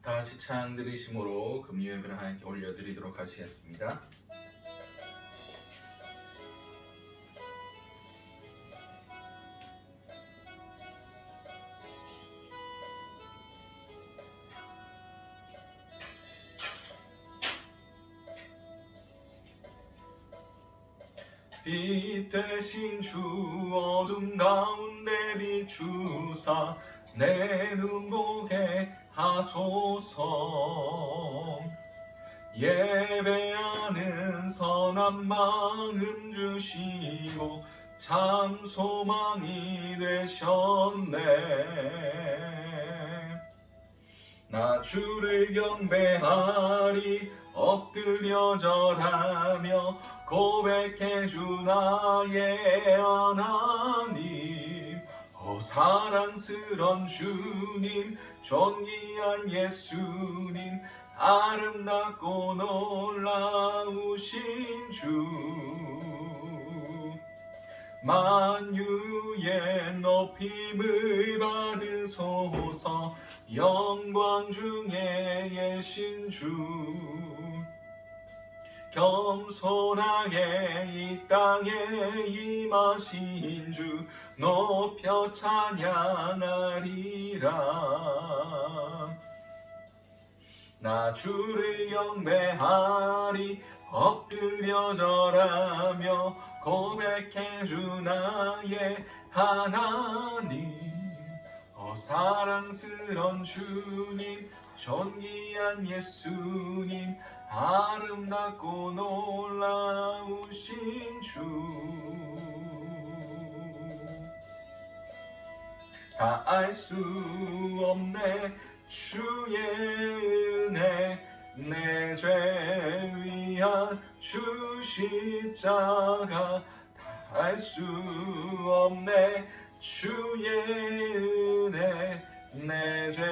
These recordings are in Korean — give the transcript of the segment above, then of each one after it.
다 같이 찬양 드리심으로 금요 예배를 하나님께 올려드리도록 하시겠습니다. 빛 되신 주 어둠 가운데 비추사 내 눈 보게 하소서. 예배하는 선한 마음 주시고 참 소망이 되셨네. 나 주를 경배하리 엎드려 절하며 고백해주 나의 하나님. 사랑스런 주님, 존귀한 예수님, 아름답고 놀라우신 주. 만유의 높임을 받으소서. 영광 중에 계신 주, 겸손하게 이 땅에 임하신 주 높여 찬양하리라. 나 주를 경배하리 엎드려 절하며 고백해주 나의 하나님. 사랑스런 주님, 존귀한 예수님, 아름답고 놀라우신 주. 다 알 수 없네 주의 은혜, 내 죄 위한 주 십자가. 다 알 수 없네 주의 은혜, 내 죄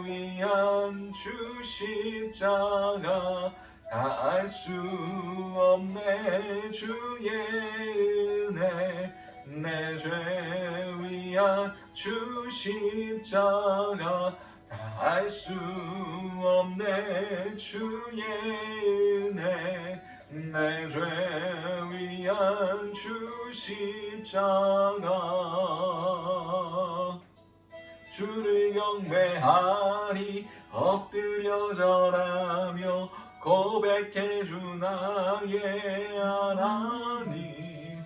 위한 주 십자가. 다 알 수 없네 주의 은혜, 내 죄 위한 주 십자가. 다 알 수 없네 주의 은혜, 내 죄 위한 주 십자가. 주를 경배하리 엎드려 절하며 고백해주 나의 하나님.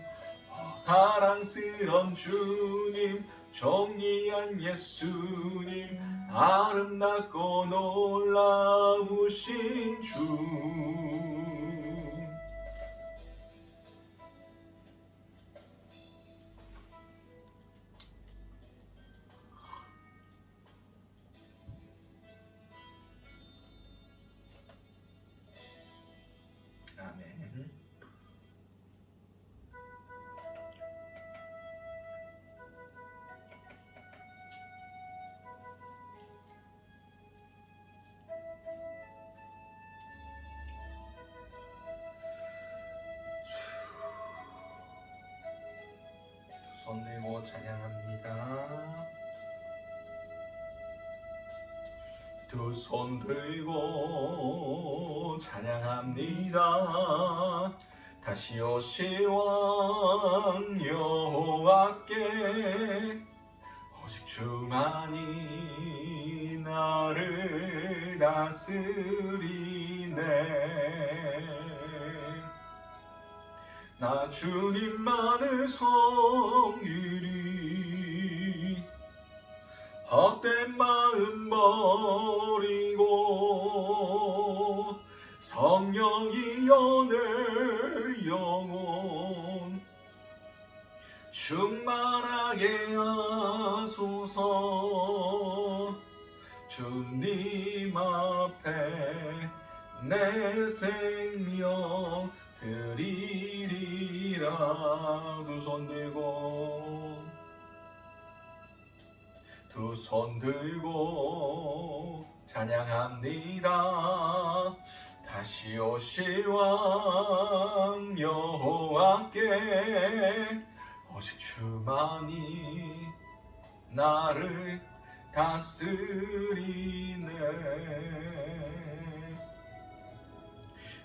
사랑스런 주님, 존귀한 예수님, 아름답고 놀라우신 주. 아멘. 손 들고 찬양합니다. 두 손 들고 찬양합니다. 다시 오실 왕 여호와께 오직 주만이 나를 다스리네. 나 주님만을 섬기리 헛된 마음 버리고 성령이 오늘 영혼 충만하게 하소서. 주님 앞에 내 생명 드리리라. 두 손 들고, 두 손 들고 찬양합니다. 다시 오실 왕 여호와께 오직 주만이 나를 다스리네.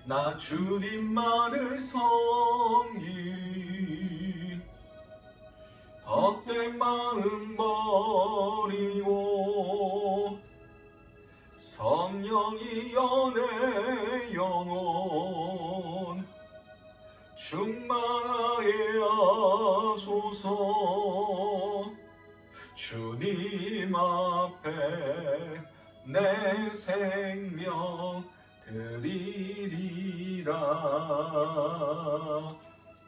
나 주님만을 섬기 헛된 마음 버리고 성령이 연애 영혼 충만하게 하소서. 주님 앞에 내 생명 드리리라.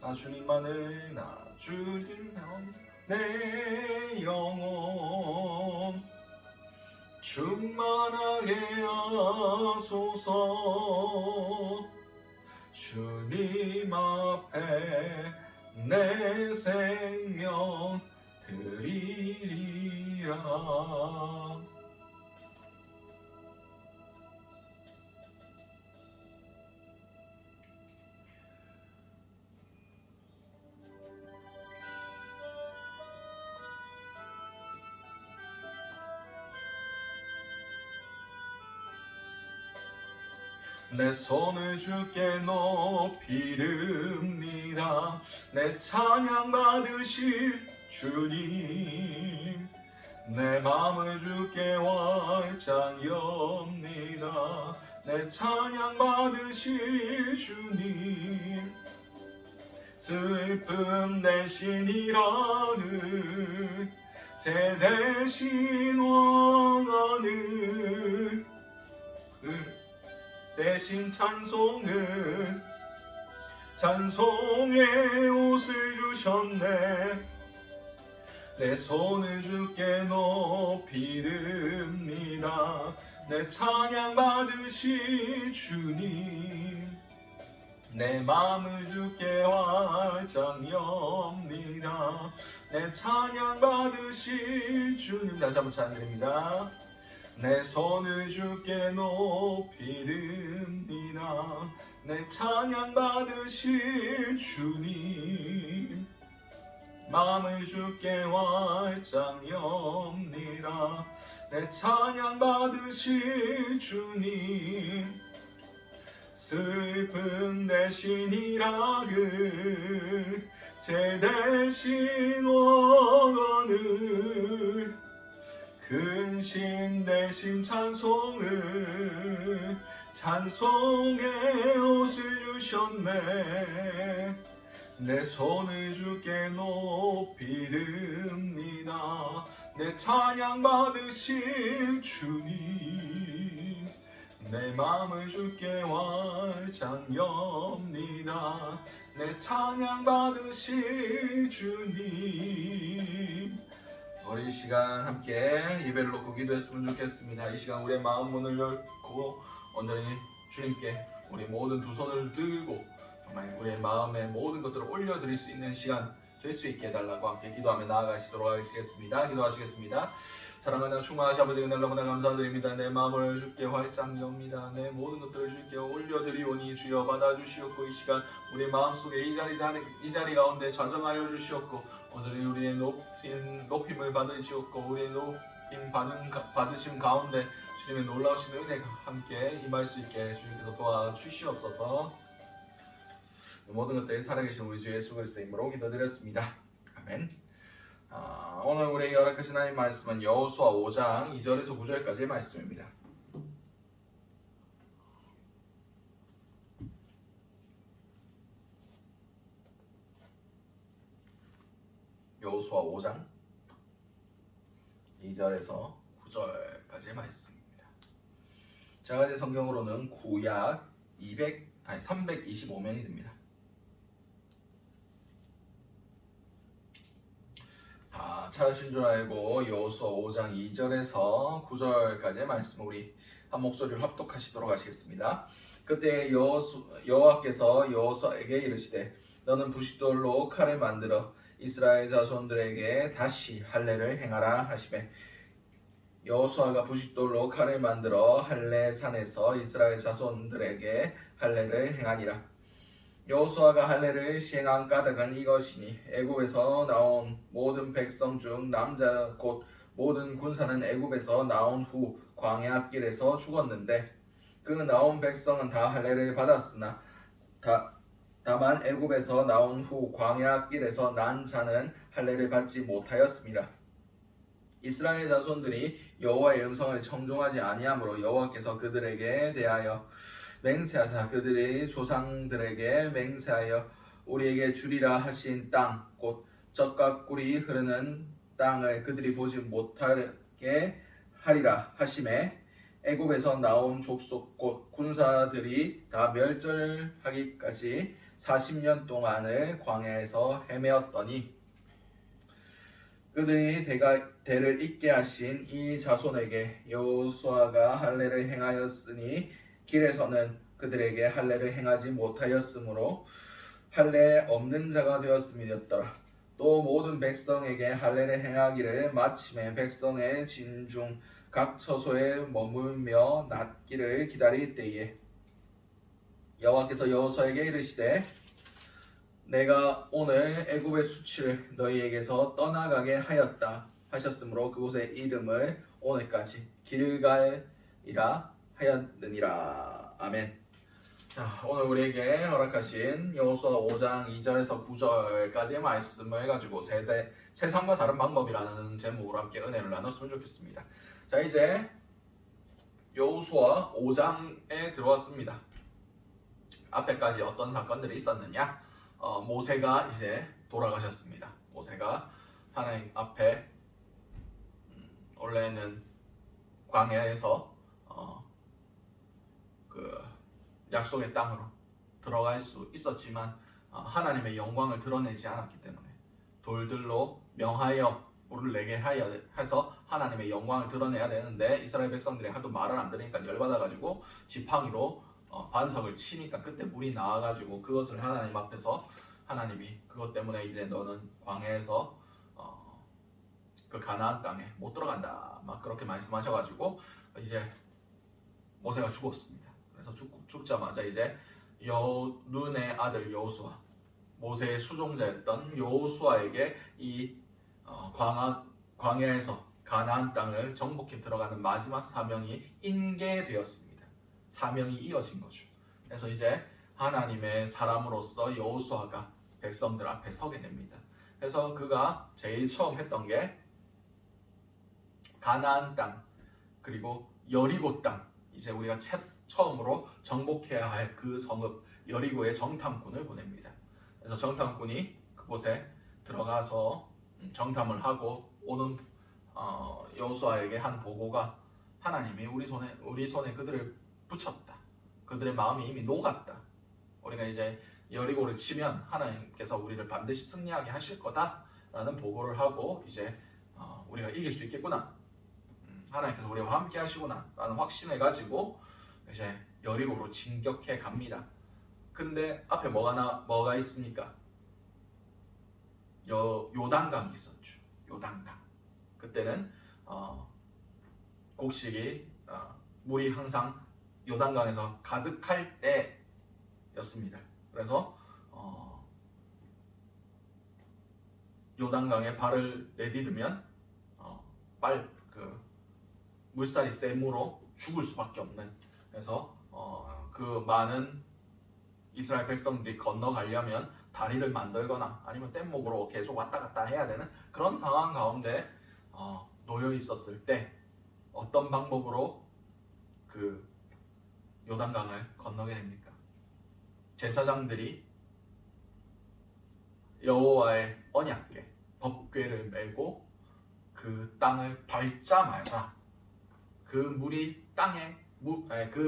나 주님만을 나 주님만 내 영혼 충만하게 하소서. 주님 앞에 내 생명 드리리라. 내 손을 주께 높이릅니다. 내 찬양 받으실 주님. 내 마음을 주께 활짝 엽니다. 내 찬양 받으실 주님. 슬픔 대신 일하는 제 대신 원하는 대신 찬송은 찬송의 옷을 주셨네. 내 손을 주께 높이릅니다. 내 찬양 받으실 주님. 내 마음을 주께 활짝 엽니다. 내 찬양 받으실 주님. 다시 한번 찬양드립니다. 내 손을 주께 높이릅니다. 내 찬양 받으실 주님. 마음을 주께 활짝 엽니다. 내 찬양 받으실 주님. 슬픔 대신 일하을 제 대신 원을 근심 대신 찬송을 찬송의 옷을 주셨네. 내 손을 주께 높이릅니다. 내 찬양 받으실 주님. 내 마음을 주께 활짝 엽니다. 내 찬양 받으실 주님. 우리 이 시간 함께 예배를 놓고 기도했으면 좋겠습니다. 이 시간 우리의 마음 문을 열고 온전히 주님께 우리 모든 두 손을 들고 정말 우리의 마음의 모든 것들을 올려드릴 수 있는 시간 될 수 있게 해달라고 함께 기도하며 나아가시도록 하겠습니다. 기도하시겠습니다. 사랑하는 충만하신 아버지 은혜를 너무나 감사드립니다. 내 마음을 주께 활짝 엽니다. 내 모든 것들을 주께 올려드리오니 주여 받아주시옵고 이 시간 우리 마음속에 이 자리 가운데 좌정하여 주시옵고 온전히 우리의 높임을 받으시옵고 우리의 받으심 가운데 주님의 놀라우신 은혜가 함께 임할 수 있게 주님께서 도와주시옵소서. 모든 것들 살아계신 우리 주 예수 그리스도의 이름으로 기도드렸습니다. 아멘. 오늘 우리에게 허락하신 하나님의 말씀은 여호수아 5장 2절에서 9절까지의 말씀입니다. 여호수아 5장 2절에서 9절까지의 말씀입니다. 제가 성경으로는 구약 325면이 됩니다. 찾으신 줄 알고 여호수아 5장 2절에서 9절까지의 말씀 우리 한 목소리를 합독하시도록 하시겠습니다. 그때 여호와께서 여호수아에게 이르시되 너는 부싯돌로 칼을 만들어 이스라엘 자손들에게 다시 할례를 행하라 하시매 여호수아가 부싯돌로 칼을 만들어 할례 산에서 이스라엘 자손들에게 할례를 행하니라. 여호수아가 할례를 시행한 까닭은 이것이니 애굽에서 나온 모든 백성 중 남자 곧 모든 군사는 애굽에서 나온 후 광야 길에서 죽었는데 그 나온 백성은 다 할례를 받았으나 다만 애굽에서 나온 후 광야 길에서 난 자는 할례를 받지 못하였습니다. 이스라엘 자손들이 여호와의 음성을 청종하지 아니하므로 여호와께서 그들에게 대하여 맹세하사 그들의 조상들에게 맹세하여 우리에게 주리라 하신 땅 곧 젖과 꿀이 흐르는 땅을 그들이 보지 못하게 하리라 하심에 애굽에서 나온 족속 곧 군사들이 다 멸절하기까지 40년 동안을 광야에서 헤매었더니 그들이 대를 잇게 하신 이 자손에게 여호수아가 할례를 행하였으니 길에서는 그들에게 할례를 행하지 못하였으므로 할례 없는 자가 되었음이었더라. 또 모든 백성에게 할례를 행하기를 마침에 백성의 진중 각 처소에 머물며 낫기를 기다릴 때에 여호와께서 여호수아에게 이르시되 내가 오늘 애굽의 수치를 너희에게서 떠나가게 하였다 하셨으므로 그곳의 이름을 오늘까지 길갈이라 하였느니라. 아멘. 자, 오늘 우리에게 허락하신 여호수아 5장 2절에서 9절까지의 말씀을 가지고 세상과 다른 방법이라는 제목으로 함께 은혜를 나눴으면 좋겠습니다. 자, 이제 여호수아 5장에 들어왔습니다. 앞에까지 어떤 사건들이 있었느냐? 모세가 이제 돌아가셨습니다. 모세가 하나님 앞에 원래는 광야에서 그 약속의 땅으로 들어갈 수 있었지만 하나님의 영광을 드러내지 않았기 때문에 돌들로 명하여 물을 내게 하여 해서 하나님의 영광을 드러내야 되는데 이스라엘 백성들이 하도 말을 안 들으니까 열받아가지고 지팡이로 반석을 치니까 그때 물이 나와가지고 그것을 하나님 앞에서 하나님이 그것 때문에 이제 너는 광야에서 그 가나안 땅에 못 들어간다 막 그렇게 말씀하셔가지고 이제 모세가 죽었습니다. 그래서 죽자마자 이제 눈의 아들 여호수아 모세의 수종자였던 여호수아에게 이 광야에서 가나안 땅을 정복해 들어가는 마지막 사명이 인계되었습니다. 사명이 이어진 거죠. 그래서 이제 하나님의 사람으로서 여호수아가 백성들 앞에 서게 됩니다. 그래서 그가 제일 처음 했던 게 가나안 땅 그리고 여리고 땅 이제 우리가 처음으로 정복해야 할 그 성읍 여리고의 정탐꾼을 보냅니다. 그래서 정탐꾼이 그곳에 들어가서 정탐을 하고 오는 여호수아에게 한 보고가 하나님이 우리 손에 그들을 붙였다. 그들의 마음이 이미 녹았다. 우리가 이제 여리고를 치면 하나님께서 우리를 반드시 승리하게 하실 거다라는 보고를 하고 이제 우리가 이길 수 있겠구나. 하나님께서 우리와 함께 하시구나라는 확신을 가지고 이제 여리고로 진격해 갑니다. 근데 앞에 뭐가 있습니까? 요단강이 있었죠. 요단강. 그때는 곡식이 물이 항상 요단강에서 가득할 때였습니다. 그래서 요단강에 발을 내디디면 물살이 세므로 죽을 수밖에 없는 그래서 그 많은 이스라엘 백성들이 건너가려면 다리를 만들거나 아니면 뗏목으로 계속 왔다 갔다 해야 되는 그런 상황 가운데 놓여 있었을 때 어떤 방법으로 그 요단강을 건너게 됩니까? 제사장들이 여호와의 언약궤, 법궤를 메고 그 땅을 밟자마자 그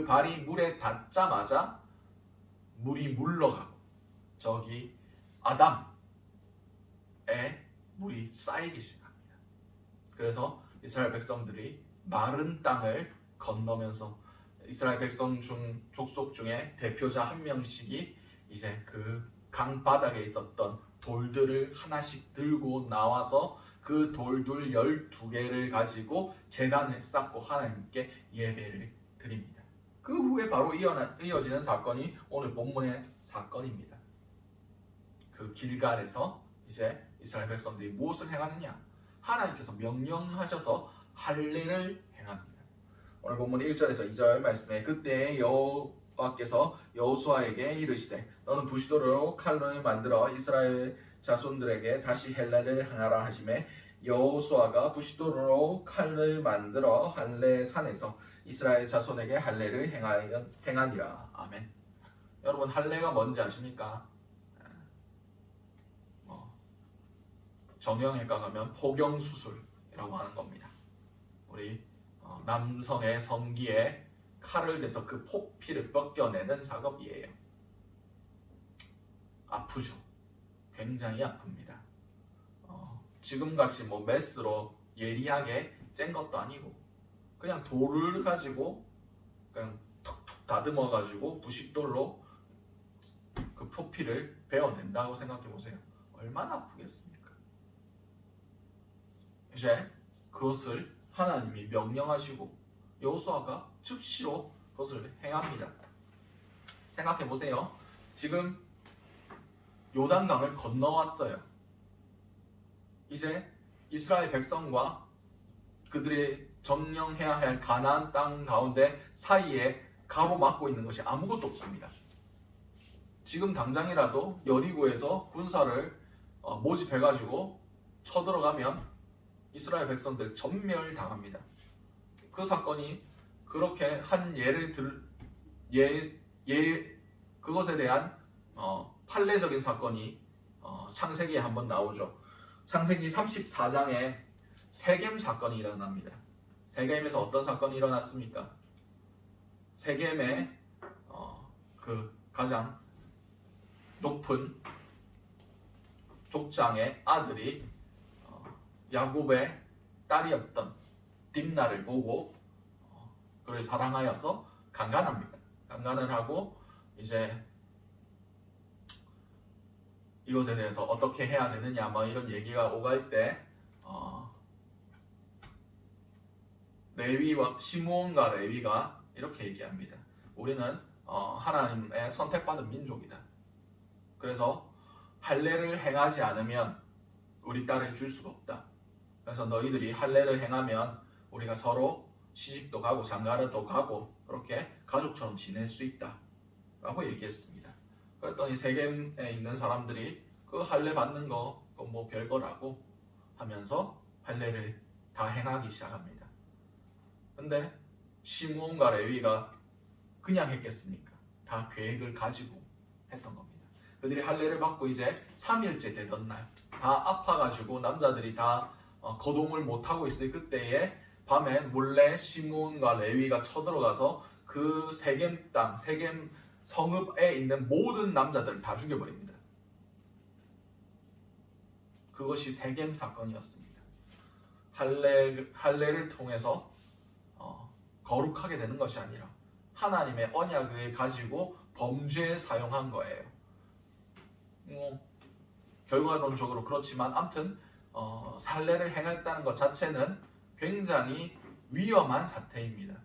발이 물에 닿자마자 물이 물러가고 저기 아담에 물이 쌓이기 시작합니다. 그래서 이스라엘 백성들이 마른 땅을 건너면서 이스라엘 백성 족속 중에 대표자 한 명씩이 이제 그 강바닥에 있었던 돌들을 하나씩 들고 나와서 그 돌들 12개를 가지고 제단을 쌓고 하나님께 예배를 드립니다. 그 후에 바로 이어지는 사건이 오늘 본문의 사건입니다. 그 길갈에서 이제 이스라엘 백성들이 무엇을 행하느냐? 하나님께서 명령하셔서 할례를 행합니다. 오늘 본문 1절에서 2절 말씀에 그때 여호와께서 여호수아에게 이르시되 너는 부시도로 칼을 만들어 이스라엘 자손들에게 다시 헬레를 행하라 하시매 여호수아가 부시도로 칼을 만들어 할례 산에서 이스라엘 자손에게 할례를 행하니라. 아멘. 여러분 할례가 뭔지 아십니까? 정형외과 가면 포경 수술이라고 하는 겁니다. 우리 남성의 성기에 칼을 대서 그 포피를 벗겨내는 작업이에요. 아프죠. 굉장히 아픕니다. 지금같이 뭐 메스로 예리하게 짠 것도 아니고 그냥 돌을 가지고 그냥 툭툭 다듬어 가지고 부싯돌로 그 포피를 베어낸다고 생각해 보세요. 얼마나 아프겠습니까? 이제 그것을 하나님이 명령하시고 여호수아가 즉시로 그것을 행합니다. 생각해 보세요. 지금 요단강을 건너왔어요. 이제 이스라엘 백성과 그들이 점령해야 할 가나안 땅 가운데 사이에 가로막고 있는 것이 아무것도 없습니다. 지금 당장이라도 여리고에서 군사를 모집해가지고 쳐들어가면 이스라엘 백성들 전멸당합니다. 그 사건이 그렇게 한 그것에 대한 판례적인 사건이 창세기에 한번 나오죠. 창세기 34장에 세겜 사건이 일어납니다. 세겜에서 어떤 사건이 일어났습니까? 세겜의 그 가장 높은 족장의 아들이 야곱의 딸이었던 딥나를 보고 그를 사랑하여서 강간합니다. 강간을 하고 이제 이것에 대해서 어떻게 해야 되느냐 뭐 이런 얘기가 오갈 때 레위와 시므온과 레위가 이렇게 얘기합니다. 우리는 하나님의 선택받은 민족이다. 그래서 할례를 행하지 않으면 우리 딸을 줄 수가 없다. 그래서 너희들이 할례를 행하면 우리가 서로 시집도 가고 장가도 가고 그렇게 가족처럼 지낼 수 있다 라고 얘기했습니다. 그랬더니 세겜에 있는 사람들이 그 할례 받는 거 뭐 별거라고 하면서 할례를 다 행하기 시작합니다. 근데 시므온과 레위가 그냥 했겠습니까? 다 계획을 가지고 했던 겁니다. 그들이 할례를 받고 이제 3일째 되던 날 다 아파가지고 남자들이 다 거동을 못하고 있을 그때에 밤에 몰래 시므온과 레위가 쳐들어가서 그 세겜 땅, 세겜 성읍에 있는 모든 남자들을 다 죽여버립니다. 그것이 세겜 사건이었습니다. 할례를 통해서 거룩하게 되는 것이 아니라 하나님의 언약을 가지고 범죄에 사용한 거예요. 결과론적으로 그렇지만 아무튼 할례를 행했다는 것 자체는 굉장히 위험한 사태입니다.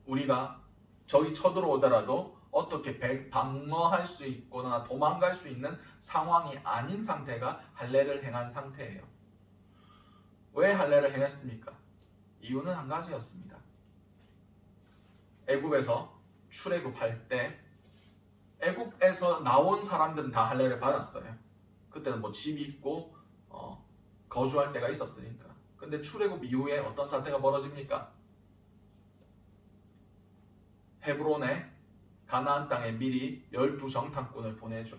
우리가 저기 쳐들어오더라도 어떻게 방어할 수 있거나 도망갈 수 있는 상황이 아닌 상태가 할례를 행한 상태예요. 왜 할례를 행했습니까? 이유는 한 가지였습니다. 애굽에서 출애굽할 때 애굽에서 나온 사람들은 다 할례를 받았어요. 그때는 뭐 집이 있고 거주할 때가 있었으니까. 근데 출애굽 이후에 어떤 사태가 벌어집니까? 헤브론에 가나안 땅에 미리 12정탐꾼을 보내죠.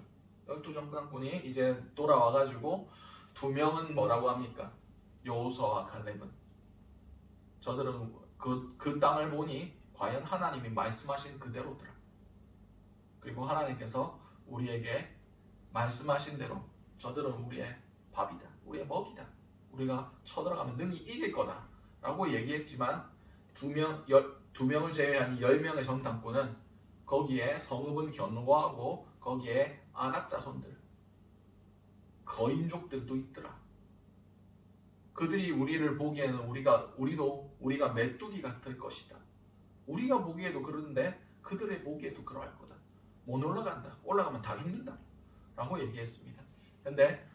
12정탐꾼이 이제 돌아와가지고 2명은 뭐라고 합니까? 여호수아와 갈렙은 저들은 그 땅을 보니 과연 하나님이 말씀하신 그대로더라. 그리고 하나님께서 우리에게 말씀하신 대로 저들은 우리의 밥이다. 우리의 먹이다. 우리가 쳐들어가면 능히 이길 거다. 라고 얘기했지만 2명을 제외한 10명의 정탐꾼은 거기에 성읍은 견고하고 거기에 아낙 자손들, 거인족들도 있더라. 그들이 우리를 보기에는 우리가 메뚜기 같을 것이다. 우리가 보기에도 그런데 그들의 보기에도 그러할 거다. 못 올라간다. 올라가면 다 죽는다. 라고 얘기했습니다. 근데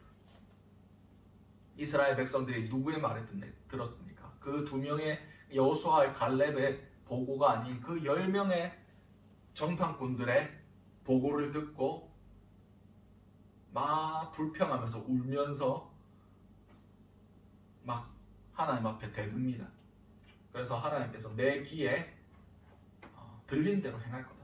이스라엘 백성들이 누구의 말을 들었습니까? 그 2명의 여호수아의 갈렙의 보고가 아닌 그 10명의 정탐꾼들의 보고를 듣고 막 불평하면서 울면서 막 하나님 앞에 대듭니다. 그래서 하나님께서 내 귀에 들린 대로 행할 거다.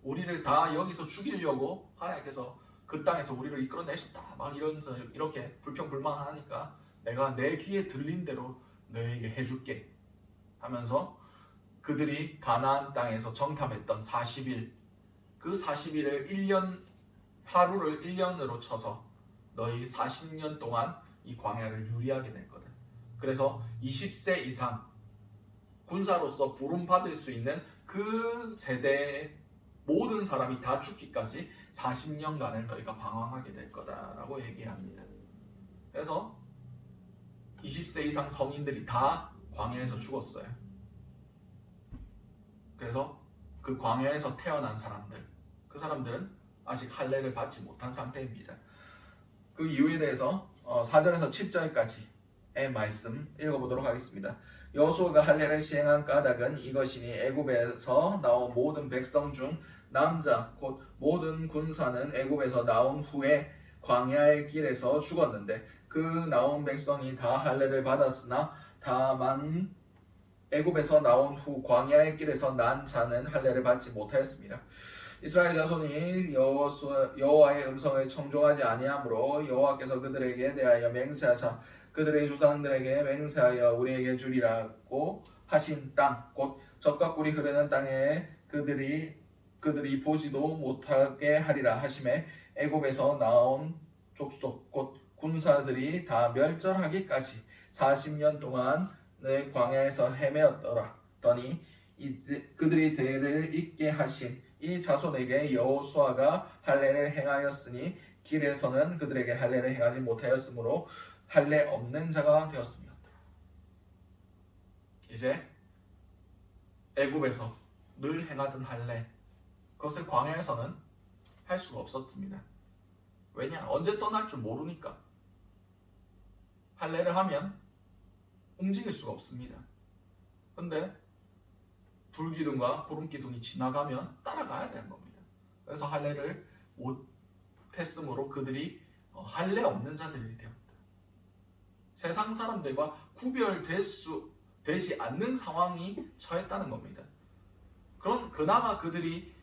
우리를 다 여기서 죽이려고 하나님께서 그 땅에서 우리를 이끌어내셨다. 막 이러면서 이렇게 불평불만하니까 내가 내 귀에 들린 대로 너에게 해줄게 하면서 그들이 가나안 땅에서 정탐했던 40일, 그 40일을 1년, 하루를 1년으로 쳐서 너희 40년 동안 이 광야를 유리하게 될 거다. 그래서 20세 이상 군사로서 부름받을 수 있는 그 세대의 모든 사람이 다 죽기까지 40년간을 너희가 방황하게 될 거다라고 얘기합니다. 그래서 20세 이상 성인들이 다 광야에서 죽었어요. 그래서 그 광야에서 태어난 사람들, 그 사람들은 아직 할례를 받지 못한 상태입니다. 그 이유에 대해서 4절에서 7절까지의 말씀 읽어보도록 하겠습니다. 여호수아가 할례를 시행한 까닭은 이것이니 애굽에서 나온 모든 백성 중 남자 곧 모든 군사는 애굽에서 나온 후에 광야의 길에서 죽었는데 그 나온 백성이 다 할례를 받았으나 다만 애굽에서 나온 후 광야의 길에서 난 자는 할례를 받지 못하였습니다. 이스라엘 자손이 여호와의 음성을 청종하지 아니하므로 여호와께서 그들에게 대하여 맹세하사 그들의 조상들에게 맹세하여 우리에게 주리라고 하신 땅 곧 젖과 꿀이 흐르는 땅에 그들이 보지도 못하게 하리라 하심에 애굽에서 나온 족속 곧 군사들이 다 멸절하기까지 40년 동안 내 광야에서 헤매었더니 그들이 대를 잇게 하신 이 자손에게 여호수아가 할례를 행하였으니 길에서는 그들에게 할례를 행하지 못하였으므로 할례 없는 자가 되었습니다. 이제 애굽에서 늘 행하던 할례, 그것을 광야에서는 할 수가 없었습니다. 왜냐? 언제 떠날 줄 모르니까. 할례를 하면 움직일 수가 없습니다. 근데 불기둥과 구름기둥이 지나가면 따라가야 되는 겁니다. 그래서 할례를 못했으므로 그들이 할례 없는 자들이 되었다. 세상 사람들과 구별되지 않는 상황이 처했다는 겁니다. 그나마 그들이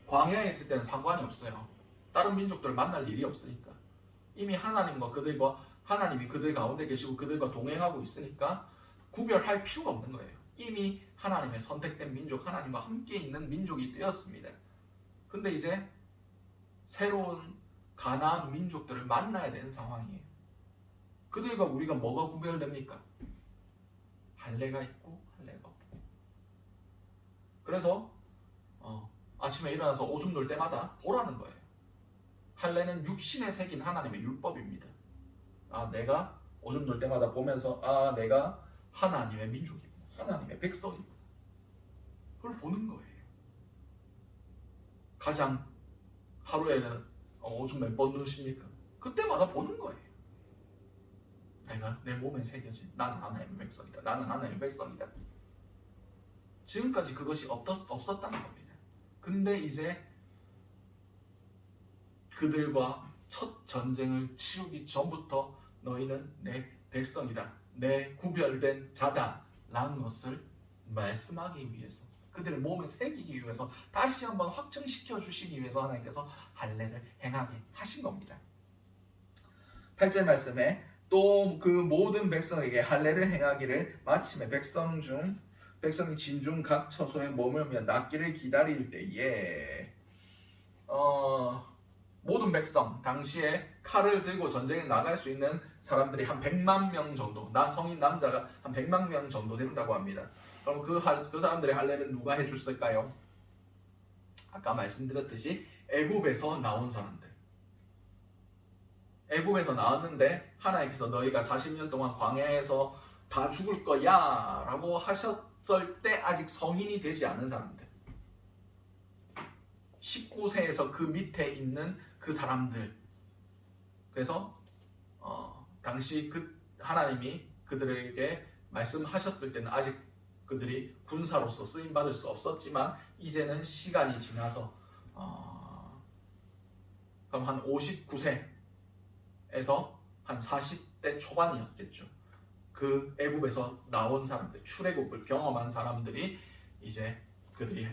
광야에 있을 때는 상관이 없어요. 다른 민족들을 만날 일이 없으니까. 이미 하나님이 그들 가운데 계시고 그들과 동행하고 있으니까 구별할 필요가 없는 거예요. 이미 하나님의 선택된 민족, 하나님과 함께 있는 민족이 되었습니다. 근데 이제 새로운 가나안 민족들을 만나야 되는 상황이에요. 그들과 우리가 뭐가 구별됩니까? 할례가 있고 할례가 없고. 그래서 아침에 일어나서 오줌 놀 때마다 보라는 거예요. 할례는 육신에 새긴 하나님의 율법입니다. 내가 오줌 놀 때마다 보면서 내가 하나님의 민족이구나, 하나님의 백성이구나, 그걸 보는 거예요. 가장 하루에는 오줌 몇 번 누십니까? 그때마다 보는 거예요. 내가 내 몸에 새겨진 나는 하나님의 백성이다, 나는 하나님의 백성이다. 지금까지 그것이 없었다는 겁니다. 근데 이제 그들과 첫 전쟁을 치르기 전부터 너희는 내 백성이다, 내 구별된 자다 라는 것을 말씀하기 위해서, 그들의 몸에 새기기 위해서, 다시 한번 확증시켜 주시기 위해서 하나님께서 할례를 행하게 하신 겁니다. 8절 말씀에 또 그 모든 백성에게 할례를 행하기를 마침에 백성이 진중 각 처소에 머물며 낫기를 기다릴 때에 모든 백성, 당시에 칼을 들고 전쟁에 나갈 수 있는 사람들이 한 100만 명 정도, 성인 남자가 한 100만 명 정도 된다고 합니다. 그럼 그 사람들의 할례를 누가 해줬을까요? 아까 말씀드렸듯이 애굽에서 나온 사람들. 애굽에서 나왔는데 하나님께서 너희가 40년 동안 광야에서 다 죽을 거야 라고 하셨을 때 아직 성인이 되지 않은 사람들, 19세에서 그 밑에 있는 그 사람들. 그래서 당시 하나님이 그들에게 말씀하셨을 때는 아직 그들이 군사로서 쓰임 받을 수 없었지만 이제는 시간이 지나서 그럼 한 59세에서 한 40대 초반이었겠죠. 그 애굽에서 나온 사람들, 출애굽을 경험한 사람들이 이제 그들이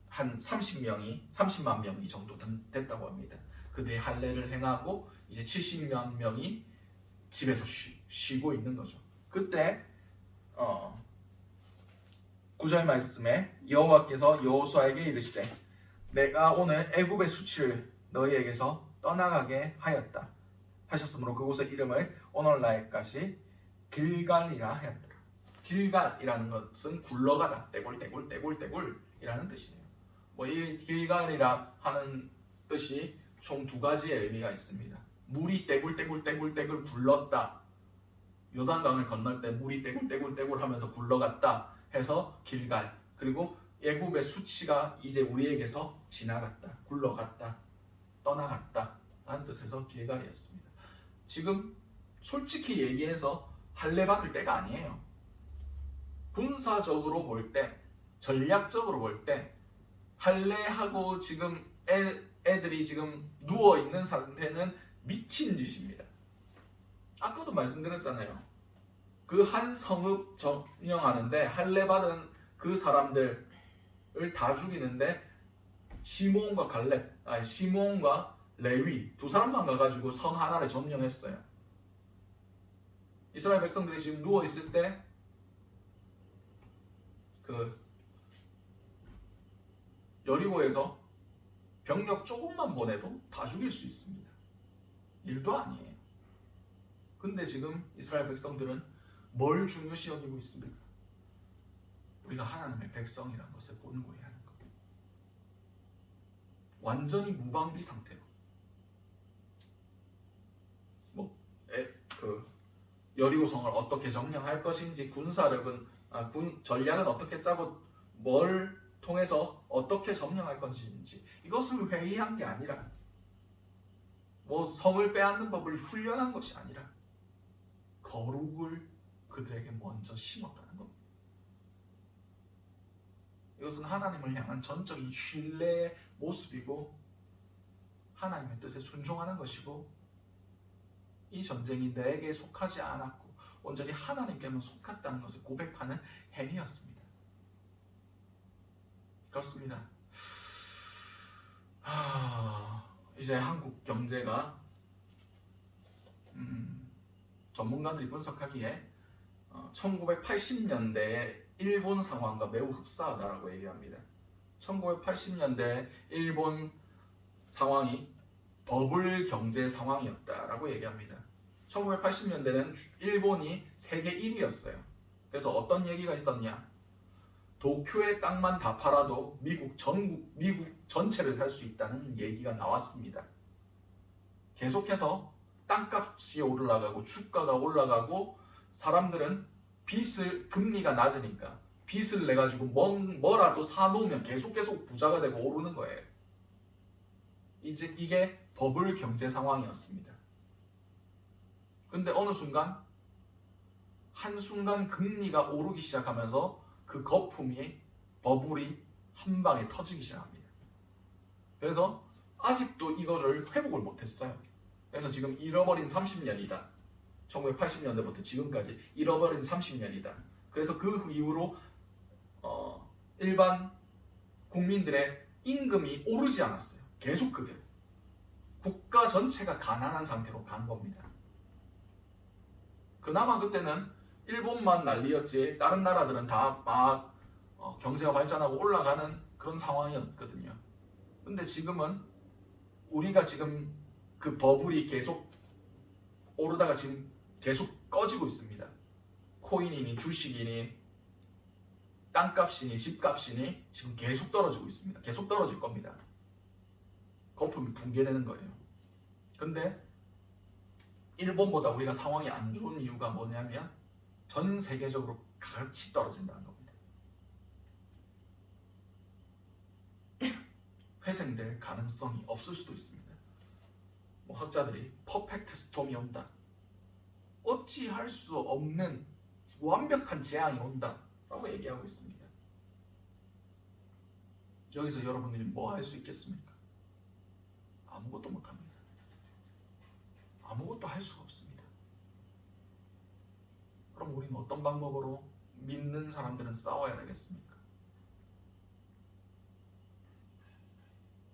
한 30만 명이 정도 됐다고 합니다. 그들이 할례를 행하고 이제 70만 명이 집에서 쉬고 있는 거죠. 그때 9절 말씀에 여호와께서 여호수아에게 이르시되 내가 오늘 애굽의 수치를 너희에게서 떠나가게 하였다 하셨으므로 그곳의 이름을 오늘날까지 길갈이라 하였더라. 길갈이라는 것은 굴러가다, 떼굴이라는 뜻이에요. 이 길갈이라 하는 뜻이 총 두 가지의 의미가 있습니다. 물이 떼굴 굴렀다. 요단강을 건널 때 물이 떼굴 하면서 굴러갔다 해서 길갈. 그리고 애굽의 수치가 이제 우리에게서 지나갔다, 굴러갔다, 떠나갔다 라는 뜻에서 길갈이었습니다. 지금 솔직히 얘기해서 할례 받을 때가 아니에요. 군사적으로 볼 때, 전략적으로 볼 때 할례하고 지금 애들이 지금 누워 있는 상태는 미친 짓입니다. 아까도 말씀드렸잖아요. 그 한 성읍 점령하는데 할례 받은 그 사람들을 다 죽이는데 시므온과 레위 두 사람만 가가지고 성 하나를 점령했어요. 이스라엘 백성들이 지금 누워 있을 때 그 여리고에서 병력 조금만 보내도 다 죽일 수 있습니다. 일도 아니에요. 근데 지금 이스라엘 백성들은 뭘 중요시 여기고 있습니까? 우리가 하나님의 백성이라는 것을 본고해야 하는 것. 완전히 무방비 상태로. 여리고성을 어떻게 점령할 것인지 전략은 어떻게 짜고 뭘 통해서 어떻게 점령할 것인지 이것을 회의한 게 아니라 성을 빼앗는 법을 훈련한 것이 아니라 거룩을 그들에게 먼저 심었다는 겁니다. 이것은 하나님을 향한 전적인 신뢰의 모습이고 하나님의 뜻에 순종하는 것이고 이 전쟁이 내게 속하지 않았고 온전히 하나님께만 속했다는 것을 고백하는 행위였습니다. 그렇습니다. 이제 한국 경제가 전문가들이 분석하기에 1980년대의 일본 상황과 매우 흡사하다라고 얘기합니다. 1980년대 일본 상황이 버블 경제 상황이었다라고 얘기합니다. 1980년대는 일본이 세계 1위였어요. 그래서 어떤 얘기가 있었냐? 도쿄의 땅만 다 팔아도 미국 전체를 살 수 있다는 얘기가 나왔습니다. 계속해서 땅값이 올라가고 주가가 올라가고 사람들은 금리가 낮으니까 빚을 내가지고 뭐라도 사놓으면 계속 부자가 되고 오르는 거예요. 이게 버블 경제 상황이었습니다. 근데 어느 순간 한순간 금리가 오르기 시작하면서 그 거품이 버블이 한 방에 터지기 시작합니다. 그래서 아직도 이거를 회복을 못했어요. 그래서 지금 잃어버린 30년이다. 1980년대부터 지금까지 잃어버린 30년이다. 그래서 그 이후로 일반 국민들의 임금이 오르지 않았어요. 계속 그대로. 국가 전체가 가난한 상태로 간 겁니다. 그나마 그때는 일본만 난리였지 다른 나라들은 다 막 경제가 발전하고 올라가는 그런 상황이었거든요. 근데 지금은 우리가 지금 그 버블이 계속 오르다가 지금 계속 꺼지고 있습니다. 코인이니 주식이니 땅값이니 집값이니 지금 계속 떨어지고 있습니다. 계속 떨어질 겁니다. 거품이 붕괴되는 거예요. 근데 일본보다 우리가 상황이 안 좋은 이유가 뭐냐면 전 세계적으로 같이 떨어진다는 겁니다. 회생될 가능성이 없을 수도 있습니다. 학자들이 퍼펙트 스톰이 온다. 어찌할 수 없는 완벽한 재앙이 온다라고 얘기하고 있습니다. 여기서 여러분들이 뭐 할 수 있겠습니까? 아무것도 못합니다. 아무것도 할 수가 없습니다. 그럼 우리는 어떤 방법으로 믿는 사람들은 싸워야 되겠습니까?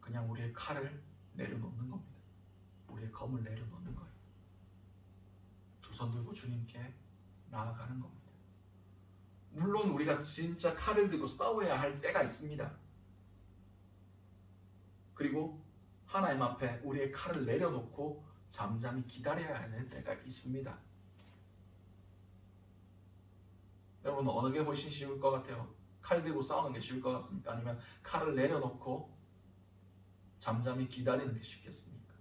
그냥 우리의 칼을 내려놓는 겁니다. 우리의 검을 내려놓는 거예요. 두 손 들고 주님께 나아가는 겁니다. 물론 우리가 진짜 칼을 들고 싸워야 할 때가 있습니다. 그리고 하나님 앞에 우리의 칼을 내려놓고 잠잠히 기다려야 할 때가 있습니다. 여러분 어느 게 훨씬 쉬울 것 같아요? 칼 들고 싸우는 게 쉬울 것 같습니까? 아니면 칼을 내려놓고 잠잠히 기다리는 게 쉽겠습니까?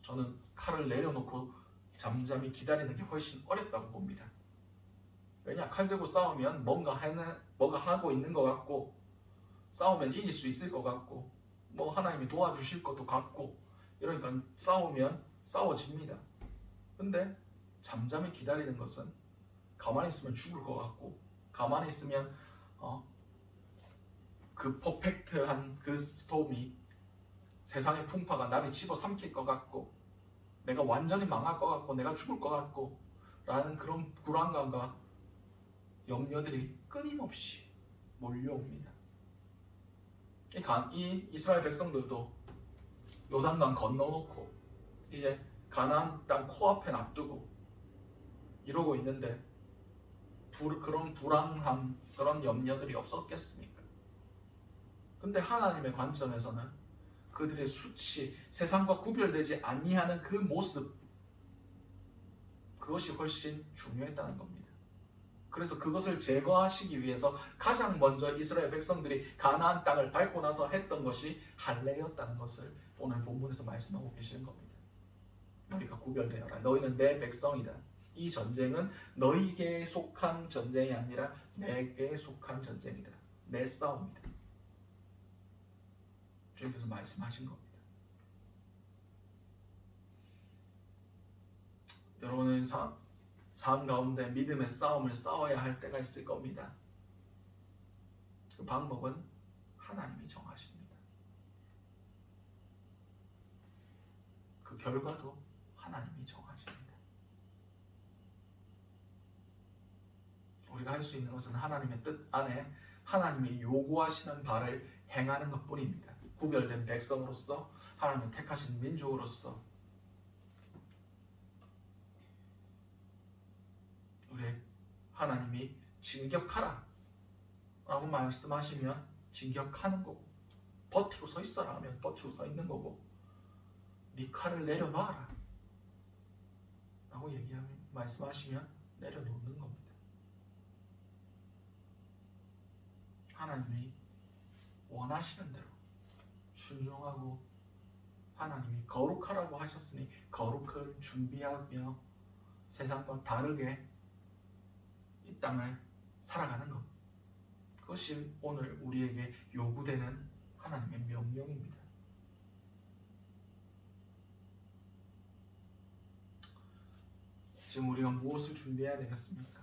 저는 칼을 내려놓고 잠잠히 기다리는 게 훨씬 어렵다고 봅니다. 왜냐? 칼 들고 싸우면 뭔가 하고 있는 것 같고, 싸우면 이길 수 있을 것 같고, 뭐 하나님이 도와주실 것도 같고, 이러니까 싸우면 싸워집니다. 근데 잠잠히 기다리는 것은 가만히 있으면 죽을 것 같고, 가만히 있으면 그 퍼펙트한 그 스톰이, 세상의 풍파가 나를 집어삼킬 것 같고, 내가 완전히 망할 것 같고, 내가 죽을 것 같고 라는 그런 불안감과 염려들이 끊임없이 몰려옵니다. 이 이스라엘 백성들도 요단강 건너놓고 이제 가나안 땅 코앞에 놔두고 이러고 있는데 그런 불안함, 그런 염려들이 없었겠습니까? 근데 하나님의 관점에서는 그들의 수치, 세상과 구별되지 아니하는 그 모습, 그것이 훨씬 중요했다는 겁니다. 그래서 그것을 제거하시기 위해서 가장 먼저 이스라엘 백성들이 가나안 땅을 밟고 나서 했던 것이 할례였다는 것을 오늘 본문에서 말씀하고 계시는 겁니다. 너희가 구별되어라. 너희는 내 백성이다. 이 전쟁은 너희에게 속한 전쟁이 아니라 내게 속한 전쟁이다. 내 싸움이다. 주님께서 말씀하신 겁니다. 여러분은 삶 가운데 믿음의 싸움을 싸워야 할 때가 있을 겁니다. 그 방법은 하나님이 정하십니다. 그 결과도 하나님이 정하십니다. 우리가 할 수 있는 것은 하나님의 뜻 안에 하나님이 요구하시는 바를 행하는 것뿐입니다. 구별된 백성으로서, 하나님의 택하신 민족으로서 우리 하나님이 진격하라 라고 말씀하시면 진격하는 거고, 버티고 서 있어라 하면 버티고 서 있는 거고, 네 칼을 내려놔라 라고 말씀하시면 내려놓는 겁니다. 하나님이 원하시는 대로 순종하고, 하나님이 거룩하라고 하셨으니 거룩을 준비하며 세상과 다르게 이 땅을 살아가는 것, 그것이 오늘 우리에게 요구되는 하나님의 명령입니다. 지금 우리가 무엇을 준비해야 되겠습니까?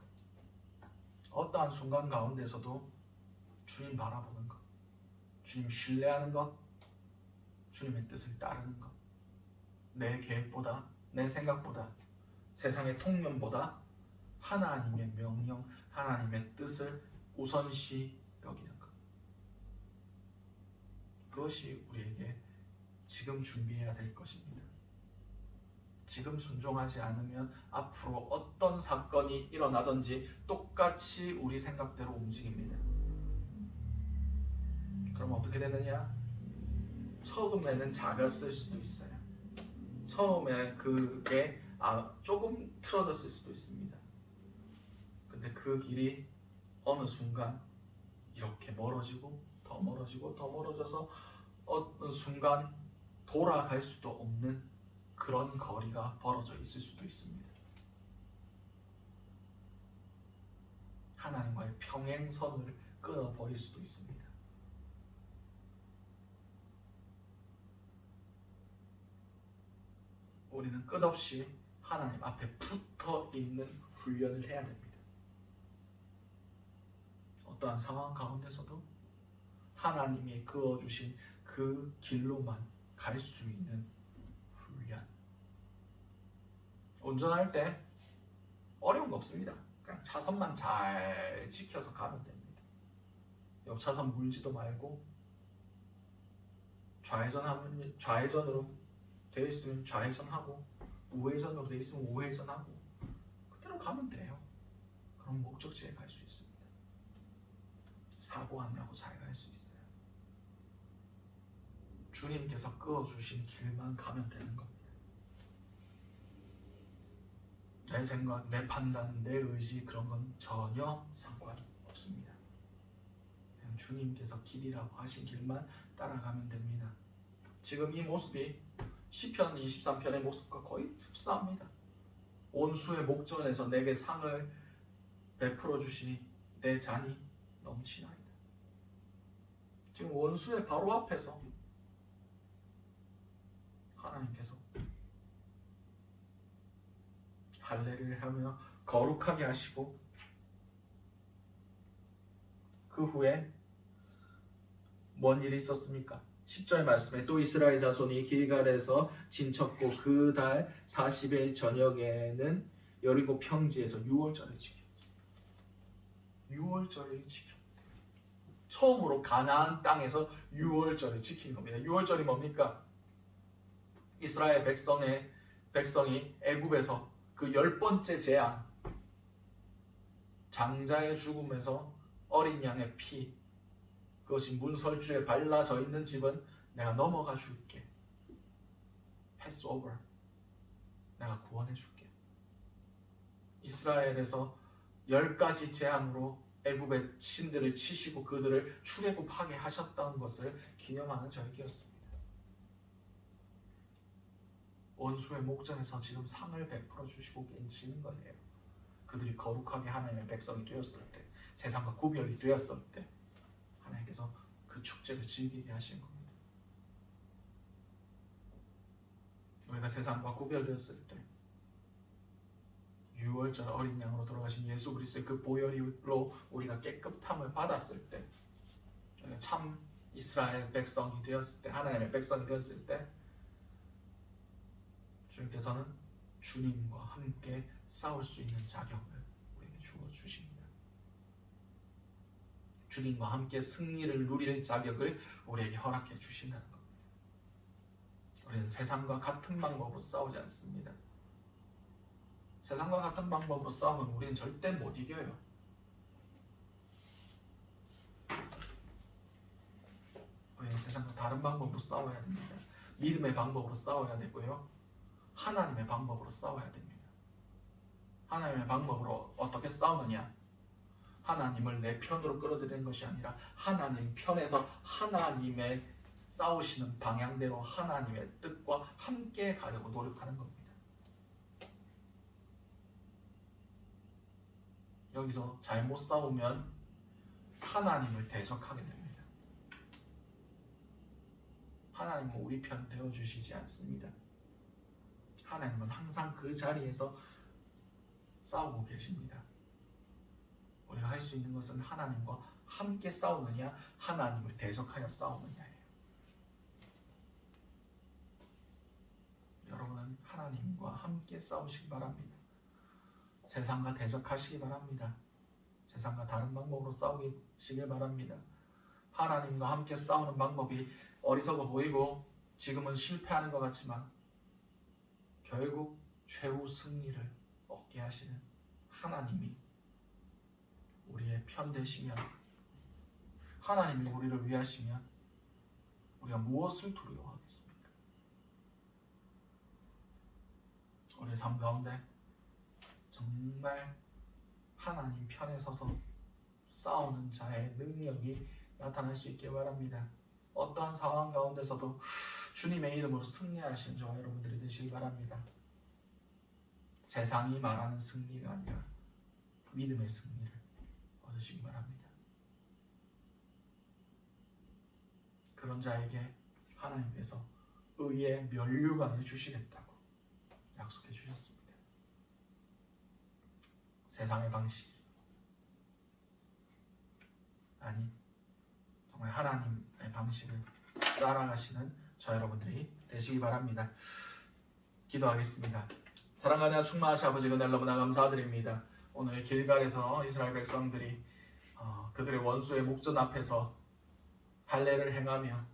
어떠한 순간 가운데서도 주님 바라보는 것, 주님 신뢰하는 것, 주님의 뜻을 따르는 것, 내 계획보다, 내 생각보다, 세상의 통념보다 하나님의 명령, 하나님의 뜻을 우선시 여기는 것, 그것이 우리에게 지금 준비해야 될 것입니다. 지금 순종하지 않으면 앞으로 어떤 사건이 일어나든지 똑같이 우리 생각대로 움직입니다. 그럼 어떻게 되느냐? 처음에는 작았을 수도 있어요. 처음에 그게 조금 틀어졌을 수도 있습니다. 근데 그 길이 어느 순간 이렇게 멀어지고 더 멀어지고 더 멀어져서 어느 순간 돌아갈 수도 없는 그런 거리가 벌어져 있을 수도 있습니다. 하나님과의 평행선을 끊어버릴 수도 있습니다. 우리는 끝없이 하나님 앞에 붙어 있는 훈련을 해야 됩니다. 어떠한 상황 가운데서도 하나님이 그어주신 그 길로만 갈 수 있는 훈련. 운전할 때 어려운 거 없습니다. 그냥 차선만 잘 지켜서 가면 됩니다. 옆 차선 물지도 말고 좌회전으로 되어 있으면 좌회전하고 우회전으로 되어 있으면 우회전하고 그대로 가면 돼요. 그럼 목적지에 갈 수 있습니다. 사고 안 나고 잘 갈 수 있어요. 주님께서 그어주신 길만 가면 되는 겁니다. 내 생각, 내 판단, 내 의지 그런 건 전혀 상관없습니다. 그냥 주님께서 길이라고 하신 길만 따라가면 됩니다. 지금 이 모습이 시편 23편의 모습과 거의 흡사합니다. 온수의 목전에서 내게 상을 베풀어 주시니 내 잔이 넘치나이다. 지금 원수의 바로 앞에서 하나님께서 할례를 하며 거룩하게 하시고 그 후에 뭔 일이 있었습니까? 10절 말씀에 또 이스라엘 자손이 길갈에서 진쳤고 그 달 40일 저녁에는 여리고 평지에서 유월절을 지켰습니다. 유월절을 지켰습니다. 처음으로 가나안 땅에서 유월절을 지킨 겁니다. 유월절이 뭡니까? 이스라엘 백성이 애굽에서 그 10번째 재앙, 장자의 죽음에서 어린 양의 피, 그것이 문설주에 발라져 있는 집은 내가 넘어가 줄게. 패스 오버. 내가 구원해 줄게. 이스라엘에서 10가지 재앙으로 애굽의 신들을 치시고 그들을 출애굽하게 하셨다는 것을 기념하는 절기였습니다. 원수의 목전에서 지금 상을 베풀어 주시고 계시는 거예요. 그들이 거룩하게 하나님의 백성이 되었을 때, 세상과 구별이 되었을 때 하나님께서 그 축제를 즐기게 하신 겁니다. 우리가 세상과 구별되었을 때 유월절 어린 양으로 돌아가신 예수 그리스도의 그 보혈로 우리가 깨끗함을 받았을 때, 참 이스라엘 백성이 되었을 때, 하나님의 백성이 되었을 때 주님께서는 주님과 함께 싸울 수 있는 자격을 우리에게 주어 주십니다. 주님과 함께 승리를 누릴 자격을 우리에게 허락해 주신다는 겁니다. 우리는 세상과 같은 방법으로 싸우지 않습니다. 세상과 같은 방법으로 싸우면 우리는 절대 못 이겨요. 우리는 세상과 다른 방법으로 싸워야 됩니다. 믿음의 방법으로 싸워야 되고요. 하나님의 방법으로 싸워야 됩니다. 하나님의 방법으로 어떻게 싸우느냐? 하나님을 내 편으로 끌어들이는 것이 아니라 하나님 편에서 하나님의 싸우시는 방향대로 하나님의 뜻과 함께 가려고 노력하는 겁니다. 여기서 잘못 싸우면 하나님을 대적하게 됩니다. 하나님은 우리 편 되어주시지 않습니다. 하나님은 항상 그 자리에서 싸우고 계십니다. 우리가 할 수 있는 것은 하나님과 함께 싸우느냐, 하나님을 대적하여 싸우느냐예요. 여러분은 하나님과 함께 싸우시기 바랍니다. 세상과 대적하시기 바랍니다. 세상과 다른 방법으로 싸우시길 바랍니다. 하나님과 함께 싸우는 방법이 어리석어 보이고 지금은 실패하는 것 같지만 결국 최후 승리를 얻게 하시는 하나님이 우리의 편 되시면, 하나님이 우리를 위하시면 우리가 무엇을 두려워하겠습니까? 우리의 삶 가운데 정말 하나님 편에 서서 싸우는 자의 능력이 나타날 수 있길 바랍니다. 어떠한 상황 가운데서도 주님의 이름으로 승리하시는 저와 여러분들이 되시기 바랍니다. 세상이 말하는 승리가 아니라 믿음의 승리를 얻으시기 바랍니다. 그런 자에게 하나님께서 의의 면류관을 주시겠다고 약속해 주셨습니다. 세상의 방식이 아니 정말 하나님의 방식을 따라가시는 저 여러분들이 되시기 바랍니다. 기도하겠습니다. 사랑하는 충만하신 아버지, 은혜를 너무나 감사드립니다. 오늘 길갈에서 이스라엘 백성들이 그들의 원수의 목전 앞에서 할례를 행하며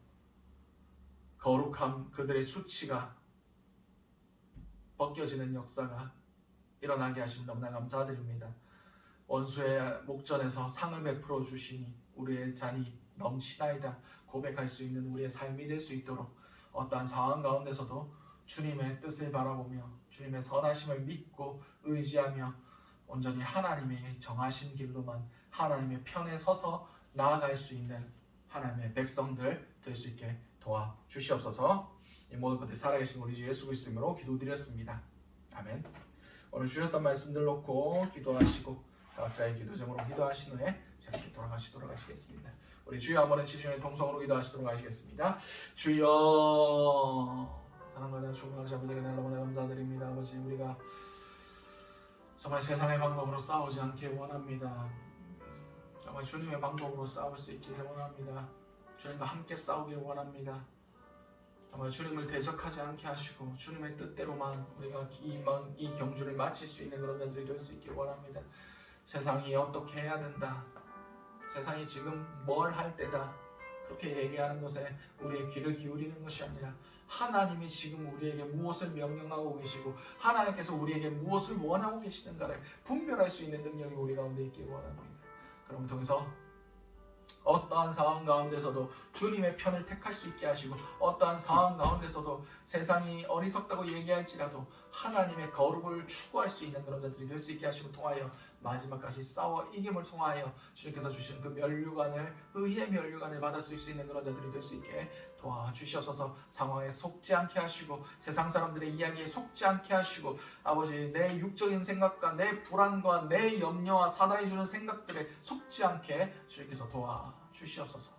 거룩함, 그들의 수치가 벗겨지는 역사가 일어나게 하심 너무나 감사드립니다. 원수의 목전에서 상을 베풀어 주시니 우리의 잔이 넘치나이다 고백할 수 있는 우리의 삶이 될 수 있도록 어떠한 상황 가운데서도 주님의 뜻을 바라보며 주님의 선하심을 믿고 의지하며 온전히 하나님의 정하신 길로만 하나님의 편에 서서 나아갈 수 있는 하나님의 백성들 될 수 있게 도와주시옵소서. 이 모든 것들 살아계신 우리 주 예수 그리스도로 기도드렸습니다. 아멘. 오늘 주셨던 말씀들 놓고 기도하시고 각자의 기도 제목으로 기도하신 후에 자리에 돌아가시도록 하시겠습니다. 우리 주여 한번 치시면 동성으로 기도하시도록 하시겠습니다. 주여, 사랑과 충만하신 아버지에게 너무나 감사드립니다. 아버지, 우리가 정말 세상의 방법으로 싸우지 않게 원합니다. 정말 주님의 방법으로 싸울 수 있길 원합니다. 주님과 함께 싸우기를 원합니다. 정말 주님을 대적하지 않게 하시고 주님의 뜻대로만 우리가 이 경주를 마칠 수 있는 그런 자들이 될 수 있길 원합니다. 세상이 어떻게 해야 된다, 세상이 지금 뭘 할 때다, 그렇게 얘기하는 것에 우리의 귀를 기울이는 것이 아니라 하나님이 지금 우리에게 무엇을 명령하고 계시고 하나님께서 우리에게 무엇을 원하고 계시는가를 분별할 수 있는 능력이 우리 가운데 있길 원합니다. 그럼 통해서 어떠한 상황 가운데서도 주님의 편을 택할 수 있게 하시고 어떠한 상황 가운데서도 세상이 어리석다고 얘기할지라도 하나님의 거룩을 추구할 수 있는 그런 자들이 될 수 있게 하시고 통하여 마지막까지 싸워 이김을 통하여 주님께서 주시는 그 면류관을, 의의 면류관을 받았을 수 있는 그런 자들이 될 수 있게 도와주시옵소서. 상황에 속지 않게 하시고 세상 사람들의 이야기에 속지 않게 하시고 아버지, 내 육적인 생각과 내 불안과 내 염려와 사단이 주는 생각들에 속지 않게 주님께서 도와주시옵소서.